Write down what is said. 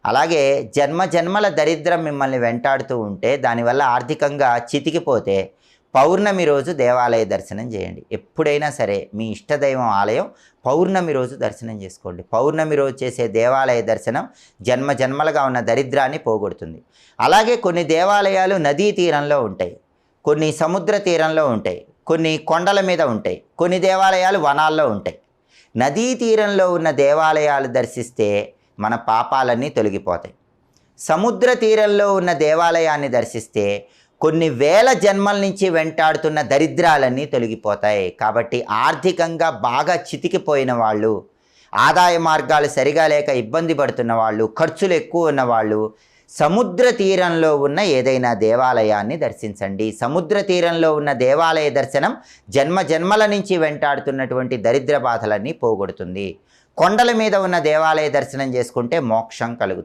అలాగే జన్మల దరిద్రం మిమ్మల్ని వెంటాడుతూ ఉంటే, దానివల్ల ఆర్థికంగా చితికిపోతే పౌర్ణమి రోజు దేవాలయ దర్శనం చేయండి. ఎప్పుడైనా సరే మీ ఇష్టదైవం ఆలయం పౌర్ణమి రోజు దర్శనం చేసుకోండి. పౌర్ణమి రోజు చేసే దేవాలయ దర్శనం జన్మలుగా ఉన్న దరిద్రాన్ని పోగొడుతుంది. అలాగే కొన్ని దేవాలయాలు నదీ తీరంలో ఉంటాయి, కొన్ని సముద్ర తీరంలో ఉంటాయి, కొన్ని కొండల మీద ఉంటాయి, కొన్ని దేవాలయాలు వనాల్లో ఉంటాయి. నదీ తీరంలో ఉన్న దేవాలయాలు దర్శిస్తే మన పాపాలన్నీ తొలగిపోతాయి. సముద్ర తీరంలో ఉన్న దేవాలయాన్ని దర్శిస్తే కొన్ని వేల జన్మల నుంచి వెంటాడుతున్న దరిద్రాలన్నీ తొలగిపోతాయి. కాబట్టి ఆర్థికంగా బాగా చితికిపోయిన వాళ్ళు, ఆదాయ మార్గాలు సరిగా లేక ఇబ్బంది పడుతున్న వాళ్ళు, ఖర్చులు ఎక్కువ ఉన్నవాళ్ళు సముద్ర తీరంలో ఉన్న ఏదైనా దేవాలయాన్ని దర్శించండి. సముద్ర తీరంలో ఉన్న దేవాలయ దర్శనం జన్మల నుంచి వెంటాడుతున్నటువంటి దరిద్ర బాధలన్నీ పోగొడుతుంది. కొండల మీద ఉన్న దేవాలయ దర్శనం చేసుకుంటే మోక్షం కలుగుతుంది.